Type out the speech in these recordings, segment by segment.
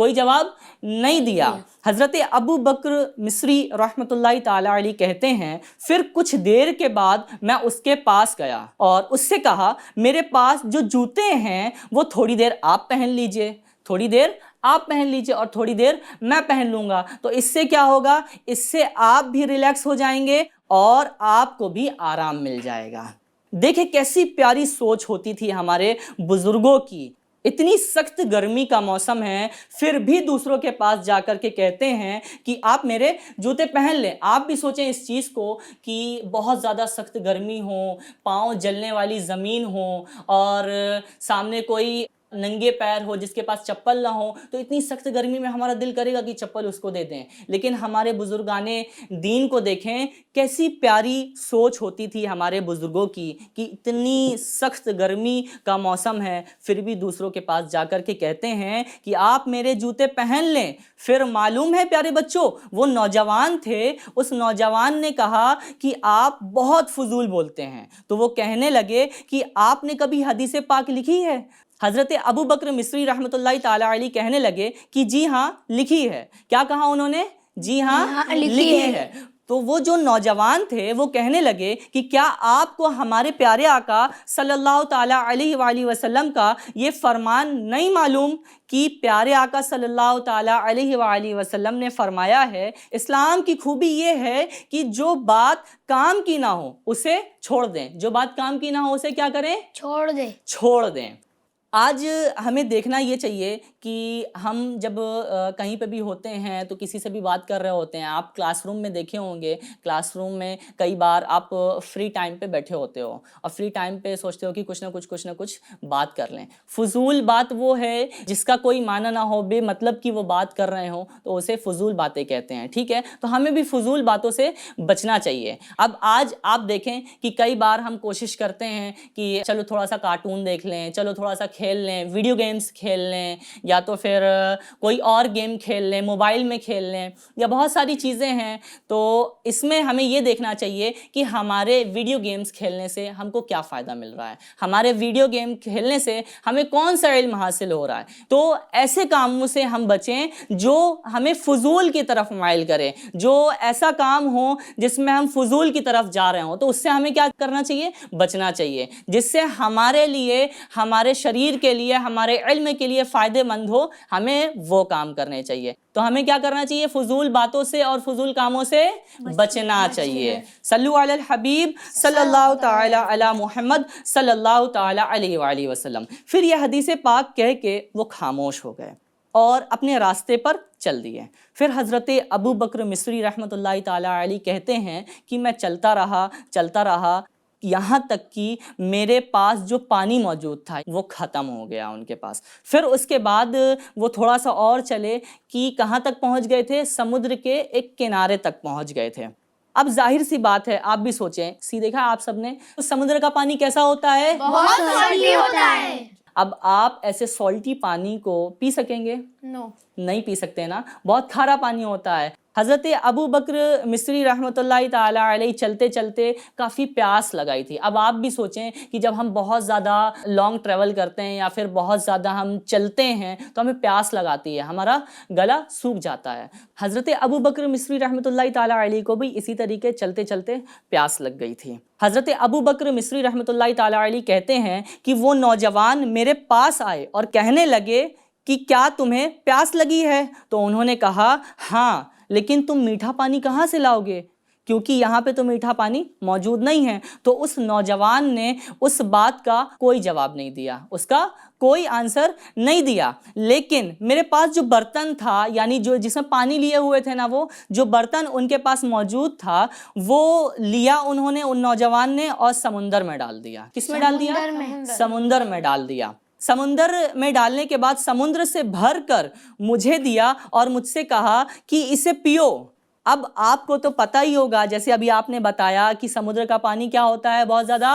کوئی جواب نہیں دیا۔ حضرت ابو بکر مصری رحمۃ اللہ تعالی علیہ کہتے ہیں پھر کچھ دیر کے بعد میں اس کے پاس گیا اور اس سے کہا میرے پاس جو جوتے ہیں وہ تھوڑی دیر آپ پہن لیجئے، تھوڑی دیر آپ پہن لیجئے اور تھوڑی دیر میں پہن لوں گا، تو اس سے کیا ہوگا، اس سے آپ بھی ریلیکس ہو جائیں گے اور آپ کو بھی آرام مل جائے گا۔ دیکھیں کیسی پیاری سوچ ہوتی تھی ہمارے بزرگوں کی، اتنی سخت گرمی کا موسم ہے پھر بھی دوسروں کے پاس جا کر کے کہتے ہیں کہ آپ میرے جوتے پہن لیں۔ آپ بھی سوچیں اس چیز کو کہ بہت زیادہ سخت گرمی ہو، پاؤں جلنے والی زمین ہو اور سامنے کوئی ننگے پیر ہو جس کے پاس چپل نہ ہو، تو اتنی سخت گرمی میں ہمارا دل کرے گا کہ چپل اس کو دے دیں۔ لیکن ہمارے بزرگان دین کو دیکھیں کیسی پیاری سوچ ہوتی تھی ہمارے بزرگوں کی کہ اتنی سخت گرمی کا موسم ہے پھر بھی دوسروں کے پاس جا کر کے کہتے ہیں کہ آپ میرے جوتے پہن لیں۔ پھر معلوم ہے پیارے بچوں وہ نوجوان تھے، اس نوجوان نے کہا کہ آپ بہت فضول بولتے ہیں، تو وہ کہنے لگے کہ آپ نے کبھی حدیث پاک لکھی ہے؟ حضرت ابو بکر مصری رحمۃ اللہ تعالی علیہ کہنے لگے کہ جی ہاں لکھی ہے۔ کیا کہا انہوں نے؟ جی ہاں لکھی ہے۔ تو وہ جو نوجوان تھے وہ کہنے لگے کہ کیا آپ کو ہمارے پیارے آقا صلی اللہ تعالی علیہ وآلہ وسلم کا یہ فرمان نہیں معلوم کہ پیارے آقا صلی اللہ تعالی علیہ وآلہ وسلم نے فرمایا ہے اسلام کی خوبی یہ ہے کہ جو بات کام کی نہ ہو اسے چھوڑ دیں، جو بات کام کی نہ ہو اسے کیا کریں؟ چھوڑ دیں۔ آج ہمیں دیکھنا یہ چاہیے کہ ہم جب کہیں پہ بھی ہوتے ہیں تو کسی سے بھی بات کر رہے ہوتے ہیں، آپ کلاس روم میں دیکھے ہوں گے، کلاس روم میں کئی بار آپ فری ٹائم پہ بیٹھے ہوتے ہو اور فری ٹائم پہ سوچتے ہو کہ کچھ نہ کچھ بات کر لیں۔ فضول بات وہ ہے جس کا کوئی معنی نہ ہو، بے مطلب کی وہ بات کر رہے ہوں تو اسے فضول باتیں کہتے ہیں، ٹھیک ہے؟ تو ہمیں بھی فضول باتوں سے بچنا چاہیے۔ اب آج آپ دیکھیں کہ کئی بار ہم کوشش کرتے ہیں کہ چلو تھوڑا سا کارٹون دیکھ لیں، چلو تھوڑا سا کھیل لیں، ویڈیو گیمز کھیل لیں، یا تو پھر کوئی اور گیم کھیل لیں، موبائل میں کھیل لیں، یا بہت ساری چیزیں ہیں۔ تو اس میں ہمیں یہ دیکھنا چاہیے کہ ہمارے ویڈیو گیمز کھیلنے سے ہم کو کیا فائدہ مل رہا ہے، ہمارے ویڈیو گیم کھیلنے سے ہمیں کون سا علم حاصل ہو رہا ہے۔ تو ایسے کاموں سے ہم بچیں جو ہمیں فضول کی طرف مائل کرے، جو ایسا کام ہو جس میں ہم فضول کی طرف جا رہے ہوں، تو اس سے ہمیں کیا کرنا چاہیے؟ بچنا چاہیے، جس سے ہمارے لیے، ہمارے شریر کے لیے، ہمارے علم کے لیے فائدے مند ہو، ہمیں وہ کام کرنے چاہیے۔ تو ہمیں کیا کرنا چاہیے؟ فضول باتوں سے اور فضول کاموں سے بچنا چاہیے۔ صلو علی الحبیب صلی اللہ تعالی علی محمد صلی اللہ تعالی علیہ وآلہ وسلم۔ پھر یہ حدیث پاک کہہ کے وہ خاموش ہو گئے اور اپنے راستے پر چل دیے۔ پھر حضرت ابو بکر مصری رحمۃ اللہ تعالی علیہ کہتے ہیں کہ میں چلتا رہا یہاں تک کہ میرے پاس جو پانی موجود تھا وہ ختم ہو گیا ان کے پاس۔ پھر اس کے بعد وہ تھوڑا سا اور چلے کہ کہاں تک پہنچ گئے تھے؟ سمندر کے ایک کنارے تک پہنچ گئے تھے۔ اب ظاہر سی بات ہے، آپ بھی سوچیں، دیکھا آپ سب نے سمندر کا پانی کیسا ہوتا ہے؟ بہت سالٹی ہوتا ہے۔ اب آپ ایسے سالٹی پانی کو پی سکیں گے؟ نہیں پی سکتے نا، بہت کھارا پانی ہوتا ہے۔ حضرت ابو بکر مصری رحمۃ اللہ تعالی علیہ چلتے چلتے کافی پیاس لگائی تھی۔ اب آپ بھی سوچیں کہ جب ہم بہت زیادہ لانگ ٹریول کرتے ہیں یا پھر بہت زیادہ ہم چلتے ہیں تو ہمیں پیاس لگاتی ہے، ہمارا گلا سوکھ جاتا ہے۔ حضرت ابو بکر مصری رحمۃ اللہ تعالی علیہ کو بھی اسی طریقے چلتے چلتے پیاس لگ گئی تھی۔ حضرت ابو بکر مصری رحمۃ اللہ تعالی علیہ کہتے ہیں کہ وہ نوجوان میرے پاس آئے اور کہنے لگے کہ کیا تمہیں پیاس لگی ہے؟ تو انہوں نے کہا ہاں، لیکن تم میٹھا پانی کہاں سے لاؤ گے؟ کیونکہ یہاں پہ تو میٹھا پانی موجود نہیں ہے۔ تو اس نوجوان نے اس بات کا کوئی جواب نہیں دیا، اس کا کوئی آنسر نہیں دیا۔ لیکن میرے پاس جو برتن تھا، یعنی جو جس میں پانی لیے ہوئے تھے نا، وہ جو برتن ان کے پاس موجود تھا وہ لیا انہوں نے، ان نوجوان نے، اور سمندر میں ڈال دیا۔ کس میں ڈال دیا؟ سمندر میں ڈال دیا۔ سمندر میں ڈالنے کے بعد سمندر سے بھر کر مجھے دیا اور مجھ سے کہا کہ اسے پیو۔ اب آپ کو تو پتہ ہی ہوگا، جیسے ابھی آپ نے بتایا کہ سمندر کا پانی کیا ہوتا ہے؟ بہت زیادہ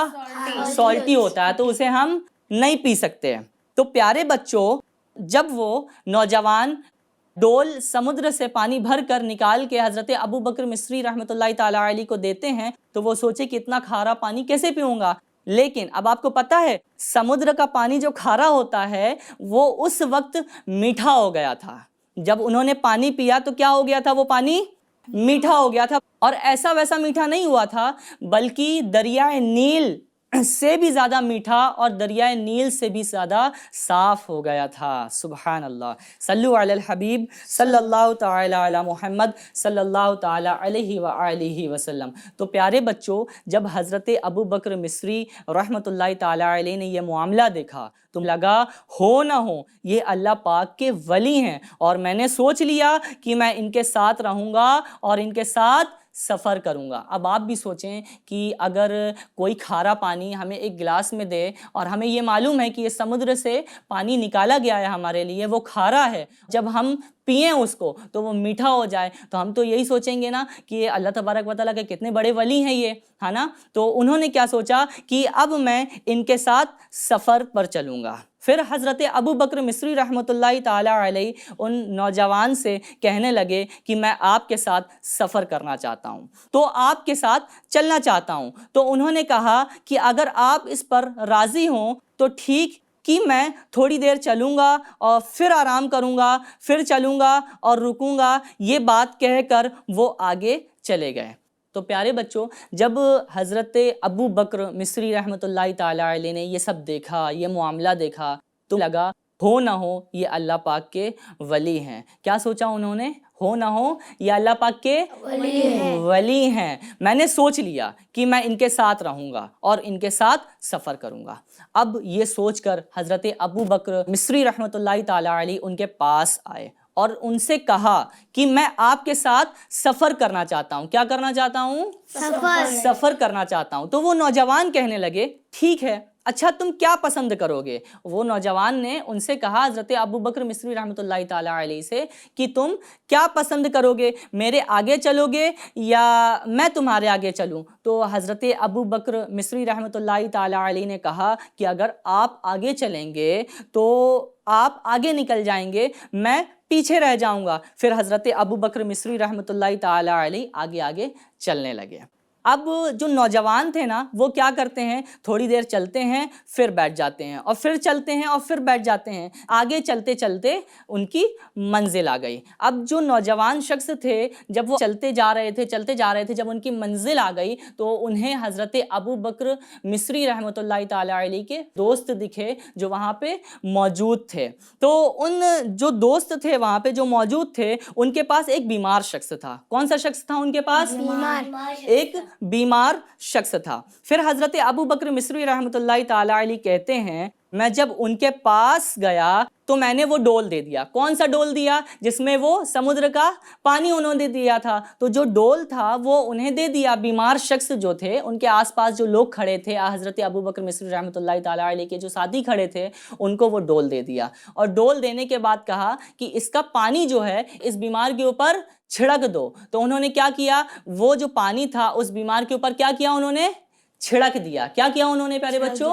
سالٹی ہوتا ہے، تو اسے ہم نہیں پی سکتے۔ تو پیارے بچوں، جب وہ نوجوان ڈول سمندر سے پانی بھر کر نکال کے حضرت ابو بکر مصری رحمۃ اللہ تعالی علیہ کو دیتے ہیں تو وہ سوچے کہ اتنا کھارا پانی کیسے پیوں گا۔ لیکن اب آپ کو پتہ ہے سمندر کا پانی جو کھارا ہوتا ہے وہ اس وقت میٹھا ہو گیا تھا۔ جب انہوں نے پانی پیا تو کیا ہو گیا تھا؟ وہ پانی میٹھا ہو گیا تھا، اور ایسا ویسا میٹھا نہیں ہوا تھا، بلکہ دریائے نیل سے بھی زیادہ میٹھا اور دریائے نیل سے بھی زیادہ صاف ہو گیا تھا۔ سبحان اللہ، صلو علی الحبیب صلی اللہ تعالی علی محمد صلی اللہ تعالی علیہ وآلہ وسلم۔ تو پیارے بچوں، جب حضرت ابو بکر مصری رحمۃ اللہ تعالی علیہ نے یہ معاملہ دیکھا تو لگا ہو نہ ہو یہ اللہ پاک کے ولی ہیں، اور میں نے سوچ لیا کہ میں ان کے ساتھ رہوں گا اور ان کے ساتھ سفر کروں گا۔ اب آپ بھی سوچیں کہ اگر کوئی کھارا پانی ہمیں ایک گلاس میں دے اور ہمیں یہ معلوم ہے کہ یہ سمندر سے پانی نکالا گیا ہے ہمارے لیے، وہ کھارا ہے، جب ہم پئیں اس کو تو وہ میٹھا ہو جائے، تو ہم تو یہی سوچیں گے نا کہ یہ اللہ تبارک و تعالیٰ کے کتنے بڑے ولی ہیں یہ، ہے نا؟ تو انہوں نے کیا سوچا کہ اب میں ان کے ساتھ سفر پر چلوں گا۔ پھر حضرت ابو بکر مصری رحمۃ اللہ تعالی علیہ ان نوجوان سے کہنے لگے کہ میں آپ کے ساتھ سفر کرنا چاہتا ہوں، تو آپ کے ساتھ چلنا چاہتا ہوں۔ تو انہوں نے کہا کہ اگر آپ اس پر راضی ہوں تو ٹھیک کہ میں تھوڑی دیر چلوں گا اور پھر آرام کروں گا، پھر چلوں گا اور رکوں گا۔ یہ بات کہہ کر وہ آگے چلے گئے۔ تو پیارے بچوں، جب حضرت ابو بکر مصری رحمۃ اللہ تعالی علیہ نے یہ سب دیکھا، یہ معاملہ دیکھا، تو لگا ہو نہ ہو یہ اللہ پاک کے ولی ہیں۔ کیا سوچا انہوں نے؟ ہو نہ ہو یہ اللہ پاک کے ولی ہیں، میں نے سوچ لیا کہ میں ان کے ساتھ رہوں گا اور ان کے ساتھ سفر کروں گا۔ اب یہ سوچ کر حضرت ابو بکر مصری رحمۃ اللہ تعالی علیہ ان کے پاس آئے اور ان سے کہا کہ میں آپ کے ساتھ سفر کرنا چاہتا ہوں۔ کیا کرنا چاہتا ہوں؟ سفر کرنا چاہتا ہوں۔ تو وہ نوجوان کہنے لگے ٹھیک ہے، اچھا تم کیا پسند کرو گے؟ وہ نوجوان نے ان سے کہا، حضرت ابو بکر مصری رحمۃ اللہ تعالی علیہ سے، کہ تم کیا پسند کرو گے؟ میرے آگے چلو گے یا میں تمہارے آگے چلوں؟ تو حضرت ابو بکر مصری رحمۃ اللہ تعالی علیہ نے کہا کہ اگر آپ آگے چلیں گے تو آپ آگے نکل جائیں گے، میں پیچھے رہ جاؤں گا۔ پھر حضرت ابو بکر مصری رحمۃ اللہ تعالی علیہ آگے آگے چلنے لگے۔ اب جو نوجوان تھے نا، وہ کیا کرتے ہیں؟ تھوڑی دیر چلتے ہیں، پھر بیٹھ جاتے ہیں، اور پھر چلتے ہیں اور پھر بیٹھ جاتے ہیں۔ آگے چلتے چلتے ان کی منزل آ گئی۔ اب جو نوجوان شخص تھے، جب وہ چلتے جا رہے تھے، جب ان کی منزل آ گئی تو انہیں حضرت ابو بکر مصری رحمۃ اللہ تعالی علیہ کے دوست دکھے جو وہاں پہ موجود تھے۔ تو ان جو دوست تھے وہاں پہ جو موجود تھے، ان کے پاس ایک بیمار شخص تھا۔ کون سا شخص تھا ان کے پاس؟ ایک بیمار شخص تھا۔ پھر حضرت ابو بکر مصری رحمۃ اللہ تعالی علیہ کہتے ہیں، میں جب ان کے پاس گیا تو میں نے وہ ڈول دے دیا۔ کون سا ڈول دیا؟ جس میں وہ سمندر کا پانی انہوں نے دیا تھا، تو جو ڈول تھا وہ انہیں دے دیا۔ بیمار شخص جو تھے، ان کے آس پاس جو لوگ کھڑے تھے، حضرت ابو بکر مصری رحمۃ اللہ تعالی علیہ کے جو ساتھی کھڑے تھے، ان کو وہ ڈول دے دیا، اور ڈول دینے کے بعد کہا کہ اس کا پانی جو ہے اس بیمار کے اوپر چھڑک دو۔ تو انہوں نے کیا کیا؟ وہ جو پانی تھا اس بیمار کے اوپر کیا کیا؟ انہوں نے چھڑک دیا۔ کیا کیا انہوں نے پیارے بچوں؟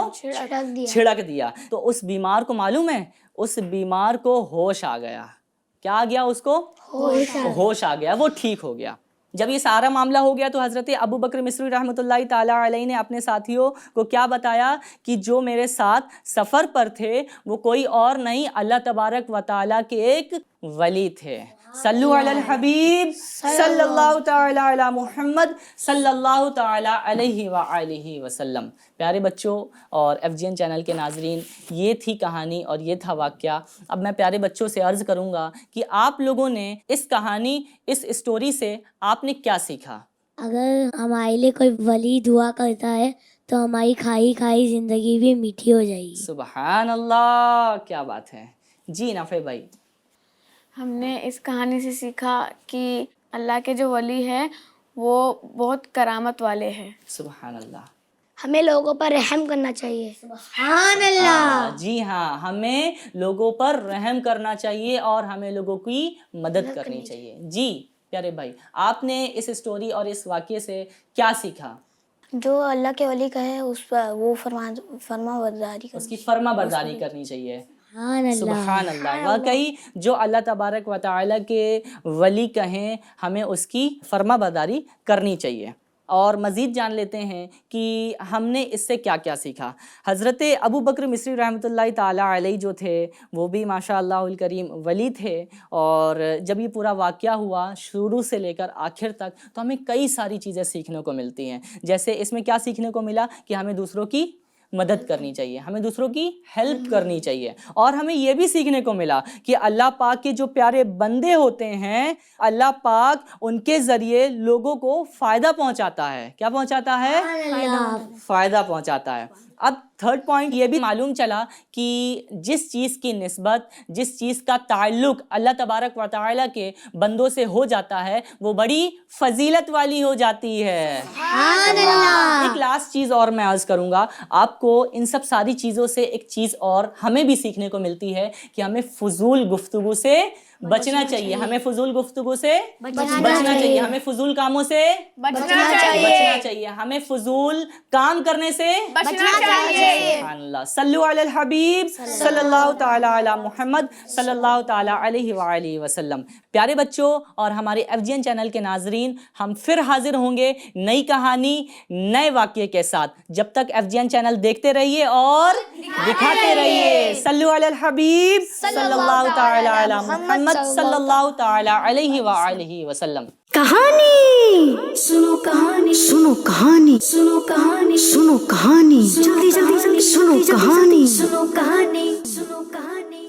چھڑک دیا۔ تو اس بیمار کو معلوم ہے، اس بیمار کو ہوش آ گیا۔ کیا آ گیا اس کو؟ ہوش آ گیا، وہ ٹھیک ہو گیا۔ جب یہ سارا معاملہ ہو گیا تو حضرت ابو بکر مصری رحمۃ اللہ تعالی علیہ نے اپنے ساتھیوں کو کیا بتایا کہ جو میرے ساتھ سفر پر تھے وہ کوئی اور نہیں، اللہ تبارک و تعالیٰ کے ایک ولی تھے۔ صلو علی الحبیب صلی اللہ تعالی علی محمد صلی اللہ تعالی علیہ وآلہ وسلم۔ پیارے بچوں اور FGN چینل کے ناظرین، یہ تھی کہانی اور یہ تھا واقعہ۔ اب میں پیارے بچوں سے عرض کروں گا کہ آپ لوگوں نے اس کہانی، اس اسٹوری سے آپ نے کیا سیکھا؟ اگر ہمارے لیے کوئی ولی دعا کرتا ہے تو ہماری کھائی کھائی زندگی بھی میٹھی ہو جائے گی۔ سبحان اللہ، کیا بات ہے۔ جی نافع بھائی۔ ہم نے اس کہانی سے سیکھا کہ اللہ کے جو ولی ہیں وہ بہت کرامت والے ہیں۔ سبحان اللہ۔ ہمیں لوگوں پر رحم کرنا چاہیے۔ سبحان اللہ۔ جی ہاں، ہمیں لوگوں پر رحم کرنا چاہیے اور ہمیں لوگوں کی مدد کرنی چاہیے۔ جی پیارے بھائی، آپ نے اس اسٹوری اور اس واقعے سے کیا سیکھا؟ جو اللہ کے ولی کہے اس پر وہ فرما برداری اس کی فرما برداری کرنی چاہیے۔ سبحان اللہ۔ سبحان اللہ۔ واقعی جو اللہ تبارک و تعالیٰ کے ولی کہیں، ہمیں اس کی فرما برداری کرنی چاہیے۔ اور مزید جان لیتے ہیں کہ ہم نے اس سے کیا کیا سیکھا۔ حضرت ابو بکر مصری رحمۃ اللہ تعالیٰ علیہ جو تھے وہ بھی ماشاء اللہ الکریم ولی تھے، اور جب یہ پورا واقعہ ہوا شروع سے لے کر آخر تک تو ہمیں کئی ساری چیزیں سیکھنے کو ملتی ہیں۔ جیسے اس میں کیا سیکھنے کو ملا کہ ہمیں دوسروں کی مدد کرنی چاہیے، ہمیں دوسروں کی ہیلپ کرنی چاہیے، اور ہمیں یہ بھی سیکھنے کو ملا کہ اللہ پاک کے جو پیارے بندے ہوتے ہیں اللہ پاک ان کے ذریعے لوگوں کو فائدہ پہنچاتا ہے۔ کیا پہنچاتا ہے؟ فائدہ پہنچاتا ہے۔ اب تھرڈ پوائنٹ یہ بھی معلوم چلا کہ جس چیز کی نسبت، جس چیز کا تعلق اللہ تبارک و تعالیٰ کے بندوں سے ہو جاتا ہے وہ بڑی فضیلت والی ہو جاتی ہے۔ ایک لاسٹ چیز اور میں عرض کروں گا آپ کو، ان سب ساری چیزوں سے ایک چیز اور ہمیں بھی سیکھنے کو ملتی ہے کہ ہمیں فضول گفتگو سے بچنا چاہیے، ہمیں فضول گفتگو سے بچنا چاہیے، ہمیں فضول کاموں سے بچنا چاہیے، ہمیں فضول کام کرنے سے بچنا چاہیے۔ سبحان اللہ، صلو علی الحبیب صلی اللہ تعالی علی محمد صلی اللہ تعالی علیہ وآلہ وسلم۔ پیارے بچوں اور ہمارے FGN چینل کے ناظرین، ہم پھر حاضر ہوں گے نئی کہانی نئے واقعے کے ساتھ۔ جب تک FGN چینل دیکھتے رہیے اور دکھاتے رہیے۔ صلو علی الحبیب صلی اللہ تعالی علی محمد صلی اللہ تعالی علیہ وآلہ وسلم۔ کہانی سنو، کہانی سنو، کہانی سنو، کہانی سنو، کہانی جلدی جلدی جلدی سنو، کہانی سنو، کہانی سنو، کہانی